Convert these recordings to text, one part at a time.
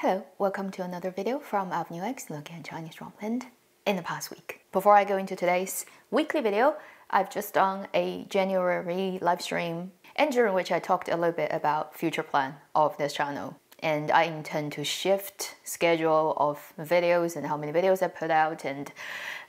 Hello, welcome to another video from Avenue X looking at Chinese drama in the past week. Before I go into today's weekly video, I've just done a January live stream and during which I talked a little bit about future plan of this channel. And I intend to shift schedule of videos and how many videos I put out and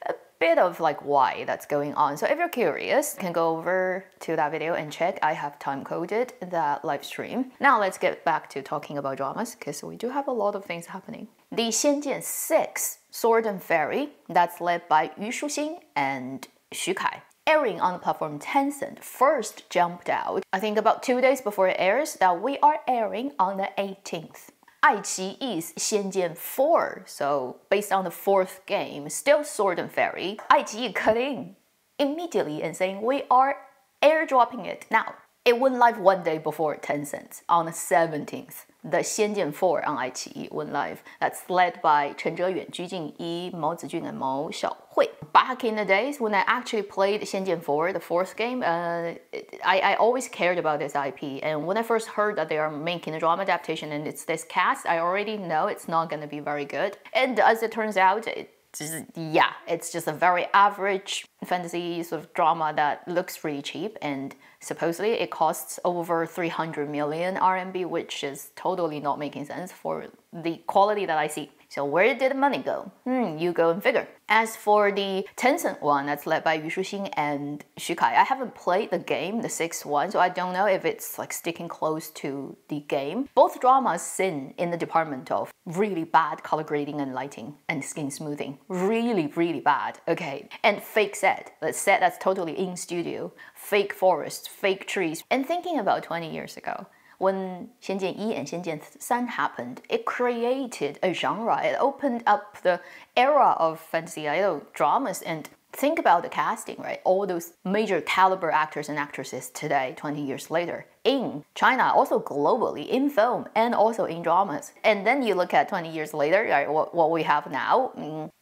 a bit of like why that's going on. So if you're curious, you can go over to that video and check. I have time coded that live stream. Now let's get back to talking about dramas because we do have a lot of things happening. The 仙剑6 Sword and Fairy, that's led by Yu Xin and Xu Kai. Airing on the platform Tencent first jumped out, I think about 2 days before it airs, that we are airing on the 18th. iQIYI's 仙剑4, so based on the 4th game, still Sword and Fairy. iQIYI cut in immediately and saying we are airdropping it now. It went live 1 day before Tencent on the 17th. The 仙剑4 on iQIYI went live. That's led by Chen Zheyuan, Ju Jingyi, Mao Zijun, and Mao Xiaohui. Back in the days when I actually played 仙剑4, the 4th game, I always cared about this IP. And when I first heard that they are making a drama adaptation and it's this cast, I already know it's not going to be very good. And as it turns out, it's just a very average fantasy sort of drama that looks really cheap, and supposedly it costs over 300 million RMB, which is totally not making sense for the quality that I see. So where did the money go? You go and figure. As for the Tencent one, that's led by Yu Xin and Xu Kai, I haven't played the game, the 6th one, so I don't know if it's like sticking close to the game. Both dramas sin in the department of really bad color grading and lighting and skin smoothing. Really, really bad. Okay. And fake set. The set that's totally in studio. Fake forests, fake trees. And thinking about 20 years ago, when 仙剑1 and 仙剑3 happened, it created a genre. It opened up the era of fantasy idol dramas. And think about the casting, right? All those major caliber actors and actresses today, 20 years later, in China, also globally, in film and also in dramas. And then you look at 20 years later, right, what we have now.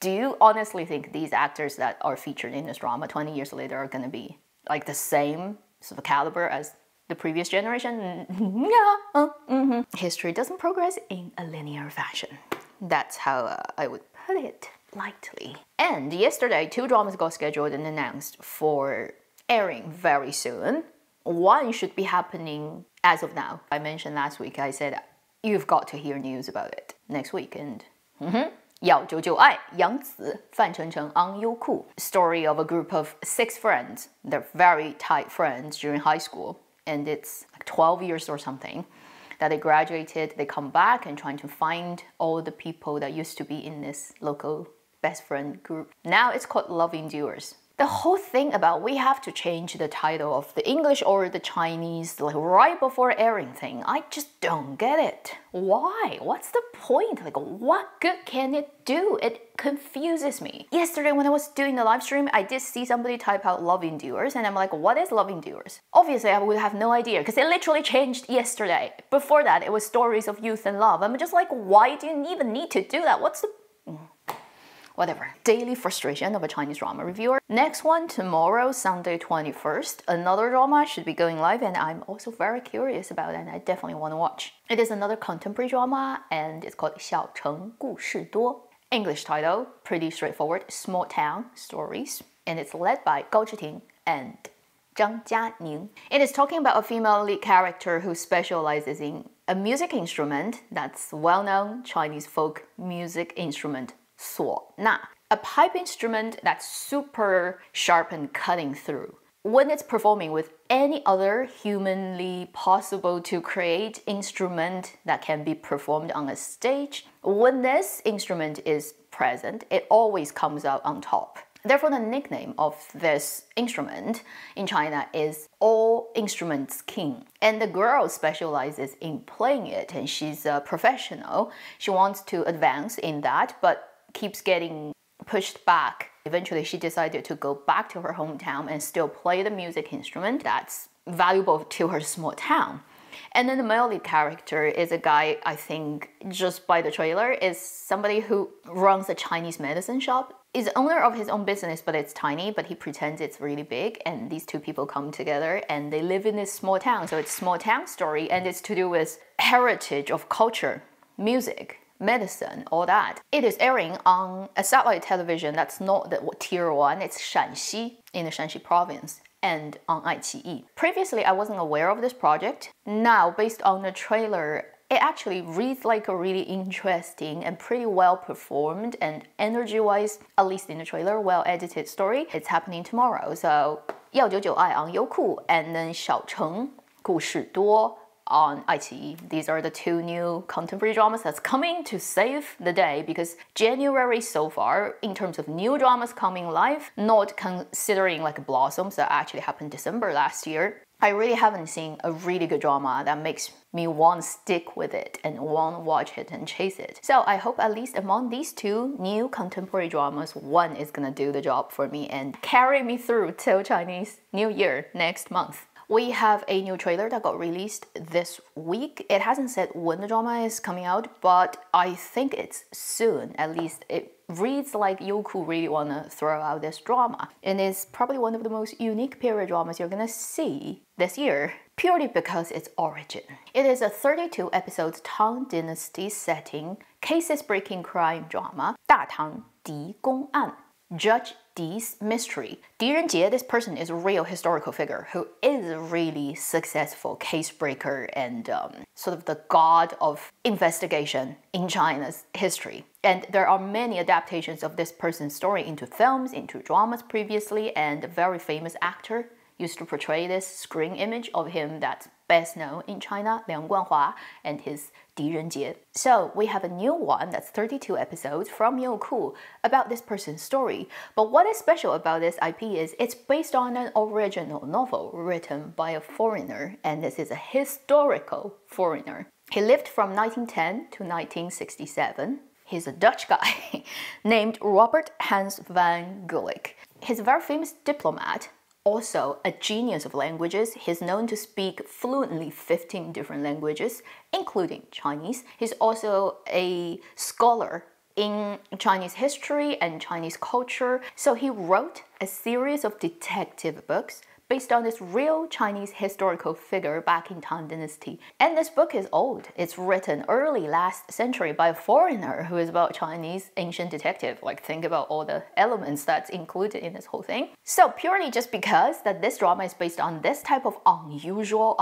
Do you honestly think these actors that are featured in this drama 20 years later are going to be like the same sort of caliber as the previous generation? Yeah. History doesn't progress in a linear fashion. That's how I would put it lightly. And yesterday, 2 dramas got scheduled and announced for airing very soon. One should be happening as of now. I mentioned last week, I said you've got to hear news about it next week. And 要九九爱 杨紫 范丞丞 on Youku. Story of a group of 6 friends. They're very tight friends during high school. And it's like 12 years or something that they graduated, they come back and trying to find all the people that used to be in this local best friend group. Now it's called Love Endures. The whole thing about we have to change the title of the English or the Chinese like right before airing thing, I just don't get it. Why? What's the point? Like, what good can it do? It confuses me. Yesterday when I was doing the live stream, I did see somebody type out Love Endures and I'm like, what is Love Endures? Obviously I would have no idea because it literally changed yesterday. Before that it was Stories of Youth and Love. I'm just like, why do you even need to do that? What's the... Whatever. Daily frustration of a Chinese drama reviewer. Next one, tomorrow, Sunday 21st. Another drama should be going live and I'm also very curious about it and I definitely want to watch. It is another contemporary drama and it's called 小城故事多. English title, pretty straightforward, small town stories. And it's led by Gao Ting and Zhang Jianing. It is talking about a female lead character who specializes in a music instrument that's well-known Chinese folk music instrument. 唢呐, a pipe instrument that's super sharp and cutting through. When it's performing with any other humanly possible to create instrument that can be performed on a stage, when this instrument is present, it always comes out on top. Therefore, the nickname of this instrument in China is All Instruments King. And the girl specializes in playing it and she's a professional. She wants to advance in that, but keeps getting pushed back. Eventually, she decided to go back to her hometown and still play the music instrument that's valuable to her small town. And then the male lead character is a guy, I think, just by the trailer, is somebody who runs a Chinese medicine shop. Is owner of his own business, but it's tiny, but he pretends it's really big. And these two people come together and they live in this small town. So it's a small town story and it's to do with heritage of culture, music, medicine, all that. It is airing on a satellite television that's not the tier 1, it's Shanxi in the Shanxi province, and on iQIYI. Previously, I wasn't aware of this project. Now, based on the trailer, it actually reads like a really interesting and pretty well performed and energy-wise, at least in the trailer, well-edited story. It's happening tomorrow. So 199爱 on Youku and then 小城故事多 on iQIYI. These are the two new contemporary dramas that's coming to save the day, because January so far, in terms of new dramas coming live, not considering like Blossoms that actually happened December last year, I really haven't seen a really good drama that makes me want to stick with it and want to watch it and chase it. So I hope at least among these two new contemporary dramas, one is gonna do the job for me and carry me through till Chinese New Year next month. We have a new trailer that got released this week. It hasn't said when the drama is coming out, but I think it's soon. At least it reads like Youku really wanna throw out this drama. And it's probably one of the most unique period dramas you're gonna see this year, purely because its origin. It is a 32 episodes Tang Dynasty setting, cases-breaking crime drama, 大唐狄公案, Judge Di's mystery. Di Renjie, this person is a real historical figure who is a really successful case breaker and sort of the god of investigation in China's history. And there are many adaptations of this person's story into films, into dramas previously, and a very famous actor used to portray this screen image of him that's best known in China, Liang Guanhua, and his Di Renjie. So we have a new one that's 32 episodes from Youku about this person's story. But what is special about this IP is it's based on an original novel written by a foreigner, and this is a historical foreigner. He lived from 1910 to 1967. He's a Dutch guy named Robert Hans van Gulik. He's a very famous diplomat, also a genius of languages. He's known to speak fluently 15 different languages, including Chinese. He's also a scholar in Chinese history and Chinese culture. So he wrote a series of detective books based on this real Chinese historical figure back in Tang Dynasty. And this book is old. It's written early last century by a foreigner who is about Chinese ancient detective. Like, think about all the elements that's included in this whole thing. So purely just because that this drama is based on this type of unusual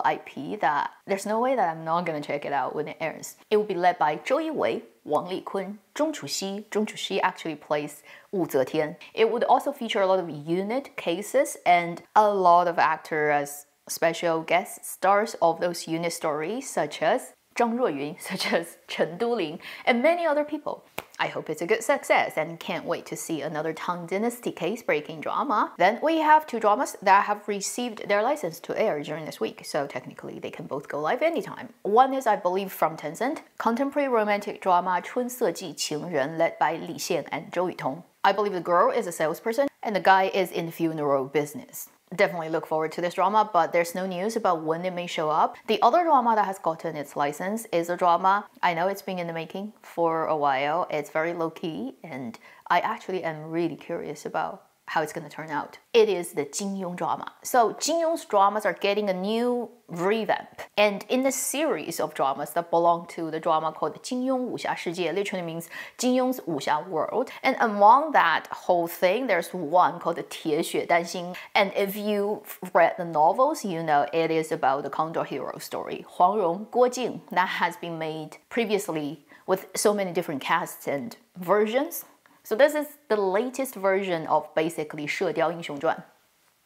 IP, that there's no way that I'm not gonna check it out when it airs. It will be led by Zhou Yiwei, Wang Likun, Zhong Chuxi. Zhong Chuxi actually plays Wu Zetian. It would also feature a lot of unit cases and a lot of actors as special guest stars of those unit stories, such as Zhang Ruoyun, such as Chen Duling, and many other people. I hope it's a good success and can't wait to see another Tang Dynasty case-breaking drama. Then we have two dramas that have received their license to air during this week, so technically they can both go live anytime. One is, I believe, from Tencent, contemporary romantic drama 春色季情人, led by Li Xian and Zhou Yutong. I believe the girl is a salesperson and the guy is in the funeral business. Definitely look forward to this drama, but there's no news about when it may show up. The other drama that has gotten its license is a drama. I know it's been in the making for a while. It's very low-key, and I actually am really curious about how it's going to turn out. It is the Jin Yong drama. So Jin Yong's dramas are getting a new revamp. And in the series of dramas that belong to the drama called Jin Yong Wuxia Shijie, literally means Jin Yong's Wuxia world. And among that whole thing, there's one called the Xue Dan Xin. And if you've read the novels, you know it is about the Condor hero story, Huang Guo Jing, that has been made previously with so many different casts and versions. So this is the latest version of basically 射雕英雄传.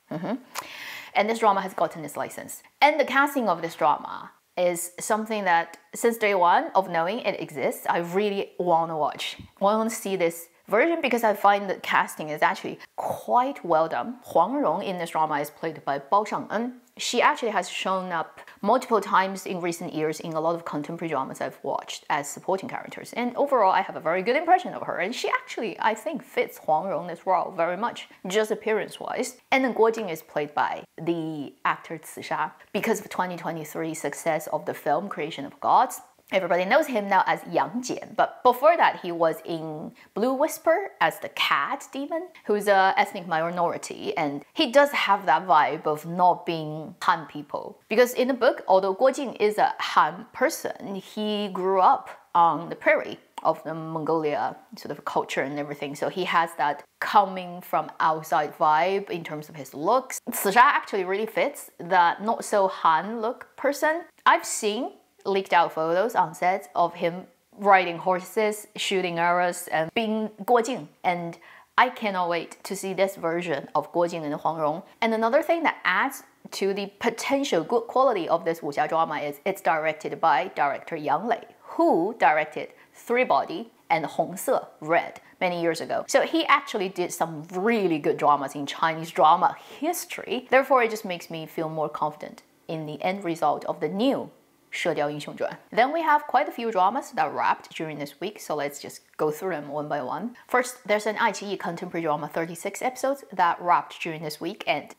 And this drama has gotten its license. And the casting of this drama is something that, since day one of knowing it exists, I really want to watch. I want to see this version because I find the casting is actually quite well done. Huang Rong in this drama is played by Bao Shang'en. She actually has shown up multiple times in recent years in a lot of contemporary dramas I've watched as supporting characters. And overall, I have a very good impression of her. And she actually, I think, fits Huang Rong as well very much, just appearance-wise. And then Guo Jing is played by the actor Sha. Because of 2023 success of the film Creation of Gods, everybody knows him now as Yang Jian, but before that he was in Blue Whisper as the cat demon, who's an ethnic minority, and he does have that vibe of not being Han people. Because in the book, although Guo Jing is a Han person, he grew up on the prairie of the Mongolia sort of culture and everything. So he has that coming from outside vibe in terms of his looks. Cixia actually really fits that not so Han look person. I've seen leaked out photos on sets of him riding horses, shooting arrows, and being Guo Jing. And I cannot wait to see this version of Guo Jing and Huang Rong. And another thing that adds to the potential good quality of this wuxia drama is it's directed by director Yang Lei, who directed Three Body and Hongse, Red, many years ago. So he actually did some really good dramas in Chinese drama history. Therefore, it just makes me feel more confident in the end result of the new 射雕英雄传. Then we have quite a few dramas that wrapped during this week, so let's just go through them one by one. First, there's an iQIYI contemporary drama 36 episodes that wrapped during this week, and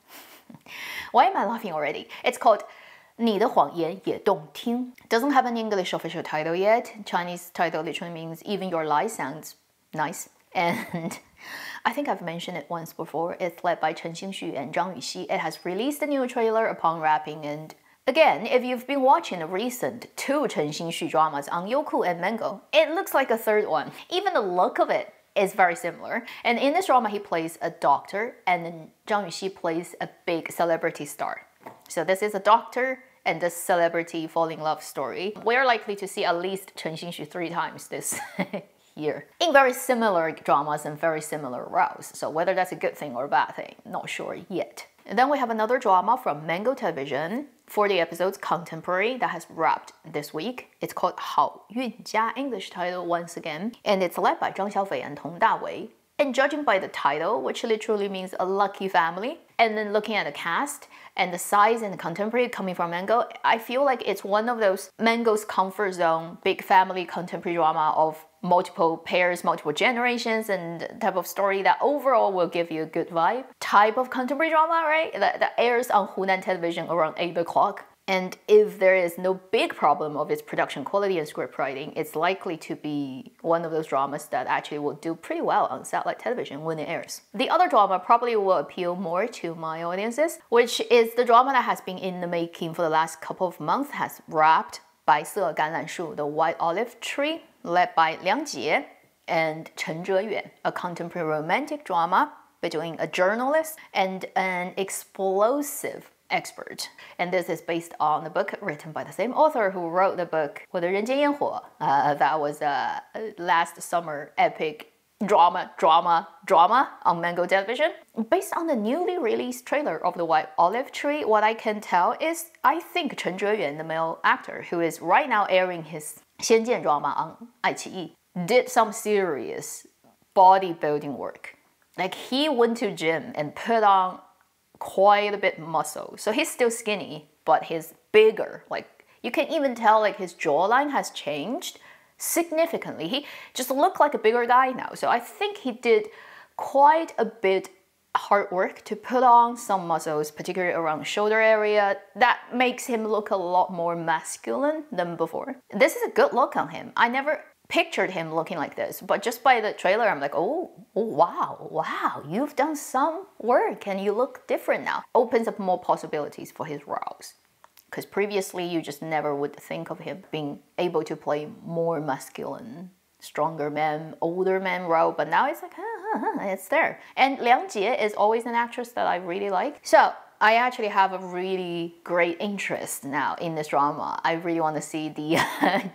why am I laughing already? It's called 你的谎言也动听. Doesn't have an English official title yet. Chinese title literally means even your lie sounds nice. And I think I've mentioned it once before. It's led by Chen Xingxu and Zhang Yuxi. It has released a new trailer upon wrapping, and again, if you've been watching the recent two Chen Xingxu dramas on Youku and Mango, it looks like a third one. Even the look of it is very similar. And in this drama, he plays a doctor, and then Zhang Yuxi plays a big celebrity star. So this is a doctor and the celebrity fall in love story. We're likely to see at least Chen Xingxu 3 times this year in very similar dramas and very similar roles. So whether that's a good thing or a bad thing, not sure yet. And then we have another drama from Mango Television, 40 episodes contemporary, that has wrapped this week. It's called 好运家, English title once again, and it's led by Zhang Xiaofei and Tong Dawei. And judging by the title, which literally means a lucky family, and then looking at the cast and the size and the contemporary coming from Mango, I feel like it's one of those Mango's comfort zone, big family contemporary drama of multiple pairs, multiple generations, and type of story that overall will give you a good vibe. Type of contemporary drama, right? That airs on Hunan television around 8 o'clock. And if there is no big problem of its production quality and script writing, it's likely to be one of those dramas that actually will do pretty well on satellite television when it airs. The other drama probably will appeal more to my audiences, which is the drama that has been in the making for the last couple of months, has wrapped, 白色橄榄树, The White Olive Tree, led by Liang Jie and Chen Zheyuan, a contemporary romantic drama between a journalist and an explosive expert. And this is based on the book written by the same author who wrote the book 我的人间烟火. That was a last summer epic drama on Mango Television. Based on the newly released trailer of The White Olive Tree, what I can tell is I think Chen Zheyuan, the male actor who is right now airing his 仙剑 drama on iQIYI, did some serious bodybuilding work. Like he went to gym and put on quite a bit muscle. So he's still skinny, but he's bigger. Like you can even tell like his jawline has changed significantly. He just looked like a bigger guy now. So I think he did quite a bit hard work to put on some muscles, particularly around the shoulder area, that makes him look a lot more masculine than before. This is a good look on him. I never pictured him looking like this, but just by the trailer, I'm like, oh wow, you've done some work and you look different now. Opens up more possibilities for his roles. Because previously, you just never would think of him being able to play more masculine, stronger man, older man role, but now it's like, it's there. And Liang Jie is always an actress that I really like. So I actually have a really great interest now in this drama. I really want to see the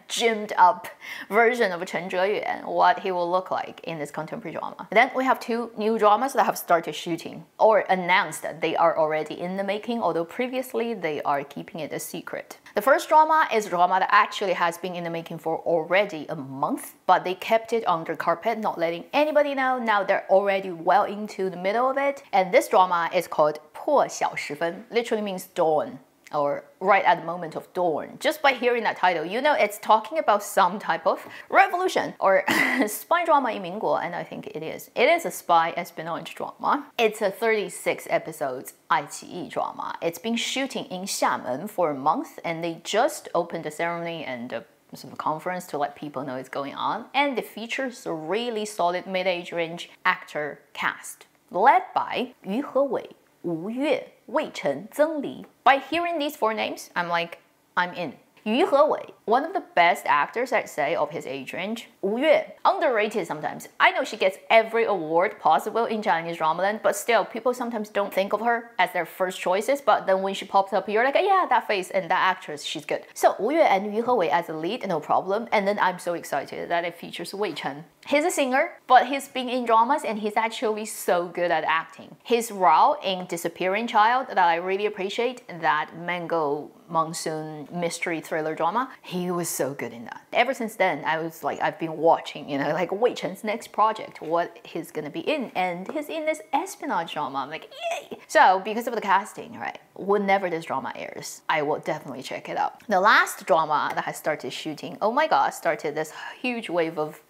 gymmed up version of Chen Zheyuan and what he will look like in this contemporary drama. Then we have 2 new dramas that have started shooting or announced that they are already in the making, although previously they are keeping it a secret. The first drama is a drama that actually has been in the making for already a month, but they kept it under carpet, not letting anybody know. Now they're already well into the middle of it. And this drama is called 破晓时分, literally means dawn, or right at the moment of dawn. Just by hearing that title, you know it's talking about some type of revolution or spy drama in Mingguo, and I think it is. It is a spy espionage drama. It's a 36 episodes iQIYI drama. It's been shooting in Xiamen for a month, and they just opened the ceremony and sort of conference to let people know it's going on. And it features a really solid mid-age range actor cast, led by Yu Hewei, Wu Yue, Wei Chen, Zeng Li. By hearing these 4 names, I'm like, I'm in. Yu Hewei, one of the best actors, I'd say, of his age range. Wu Yue, underrated sometimes. I know she gets every award possible in Chinese drama land, but still, people sometimes don't think of her as their first choices, but then when she pops up, you're like, yeah, that face and that actress, she's good. So Wu Yue and Yu Hewei as a lead, no problem. And then I'm so excited that it features Wei Chen. He's a singer, but he's been in dramas and he's actually so good at acting. His role in Disappearing Child that I really appreciate, that Mango monsoon mystery thriller drama, he was so good in that. Ever since then, I was like, I've been watching, you know, like Wei Chen's next project, what he's gonna be in, and he's in this espionage drama. I'm like, yay! So because of the casting, right, whenever this drama airs, I will definitely check it out. The last drama that I started shooting, oh my god, started this huge wave of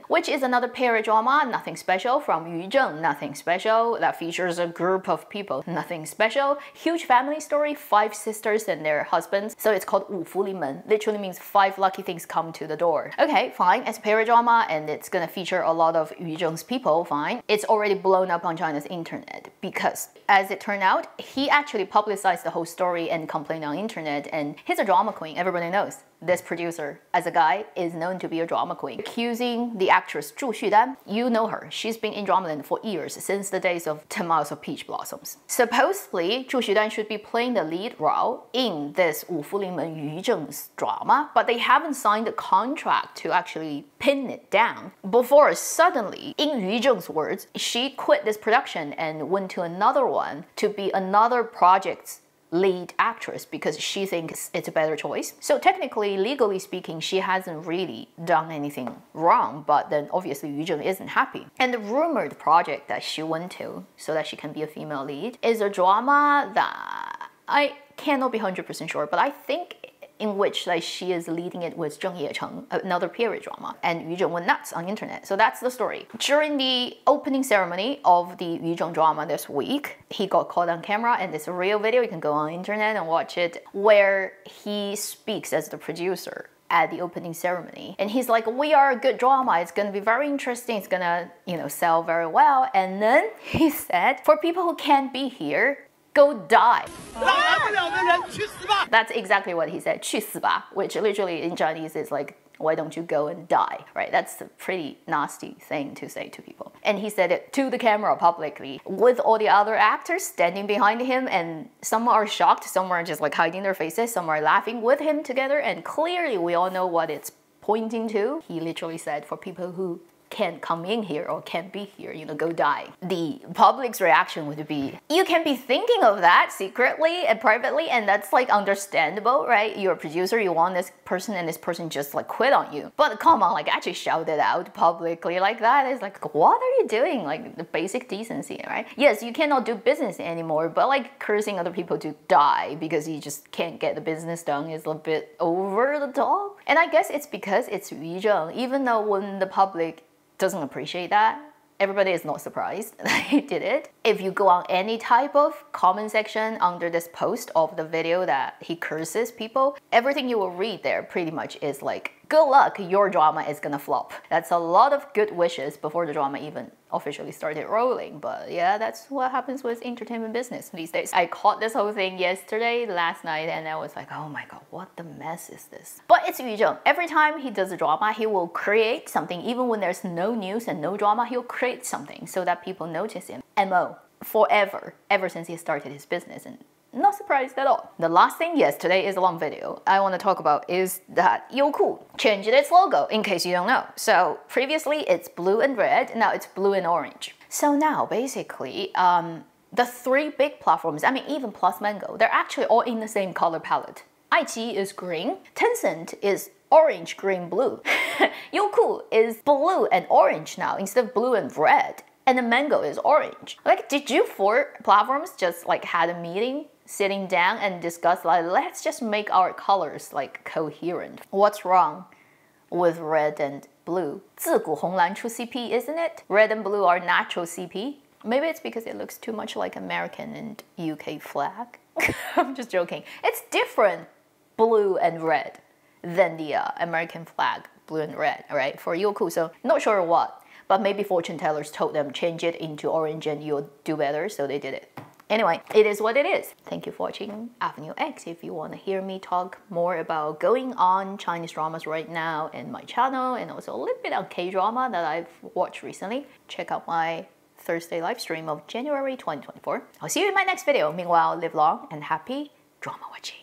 which is another period drama, nothing special, from Yu Zheng, nothing special, that features a group of people, nothing special. Huge family story, 5 sisters and their husbands, so it's called Fu Lin Men, literally means 5 lucky things come to the door. Okay, fine, it's a period drama and it's gonna feature a lot of Yu Zheng's people, fine. It's already blown up on China's internet because, as it turned out, he actually publicized the whole story and complained on internet, and he's a drama queen, everybody knows. This producer, as a guy, is known to be a drama queen. Accusing the actress Zhu Dan, you know her. She's been in dramaland for years, since the days of 10 Miles of Peach Blossoms. Supposedly, Zhu Dan should be playing the lead role in this Fu Lin Men Yu Zheng's drama, but they haven't signed a contract to actually pin it down. Before suddenly, in Yu Zheng's words, she quit this production and went to another one to be another project's lead actress because she thinks it's a better choice. So technically, legally speaking, she hasn't really done anything wrong, but then obviously Yu Zheng isn't happy. And the rumored project that she went to so that she can be a female lead is a drama that I cannot be 100% sure, but I think in which like she is leading it with Zheng Yecheng, another period drama, and Yu Zheng went nuts on internet. So that's the story. During the opening ceremony of the Yu Zheng drama this week, he got caught on camera, and it's a real video, you can go on internet and watch it, where he speaks as the producer at the opening ceremony. And he's like, we are a good drama, it's gonna be very interesting, it's gonna, you know, sell very well. And then he said, for people who can't be here, go die. That's exactly what he said, 去死吧, which literally in Chinese is like, why don't you go and die, right? That's a pretty nasty thing to say to people. And he said it to the camera publicly with all the other actors standing behind him, and some are shocked, some are just like hiding their faces, some are laughing with him together, and clearly we all know what it's pointing to. He literally said, for people who can't come in here or can't be here, you know, go die. The public's reaction would be, you can be thinking of that secretly and privately, and that's like understandable, right? You're a producer, you want this person, and this person just like quit on you. But come on, like actually shout it out publicly like that is like, what are you doing? Like the basic decency, right? Yes, you cannot do business anymore, but like cursing other people to die because you just can't get the business done is a bit over the top. And I guess it's because it's Yu Zheng, even though when the public doesn't appreciate that, everybody is not surprised that he did it. If you go on any type of comment section under this post of the video that he curses people, everything you will read there pretty much is like, good luck, your drama is gonna flop. That's a lot of good wishes before the drama even officially started rolling. But yeah, that's what happens with entertainment business these days. I caught this whole thing last night, and I was like, oh my god, what the mess is this? But it's Yu Zheng. Every time he does a drama, he will create something. Even when there's no news and no drama, he'll create something so that people notice him. MO. Forever. Ever since he started his business. And not surprised at all. The last thing, yes, today is a long video, I want to talk about is that Youku changed its logo, in case you don't know. So previously it's blue and red, now it's blue and orange. So now basically, the 3 big platforms, I mean even plus Mango, they're actually all in the same color palette. iQIYI is green, Tencent is orange, green, blue. Youku is blue and orange now instead of blue and red. And the Mango is orange. Like, did you 4 platforms just like had a meeting, sitting down and discuss like, let's just make our colors like coherent? What's wrong with red and blue? 自古红蓝出 CP, isn't it? Red and blue are natural CP. Maybe it's because it looks too much like American and UK flag. I'm just joking. It's different, blue and red, than the American flag, blue and red, right? For Youku, so not sure what. But maybe fortune tellers told them change it into orange and you'll do better, so they did it. Anyway, it is what it is. Thank you for watching Avenue X. If you want to hear me talk more about going on Chinese dramas right now in my channel, and also a little bit on K-drama that I've watched recently, check out my Thursday live stream of January 2024. I'll see you in my next video. Meanwhile, live long and happy drama watching.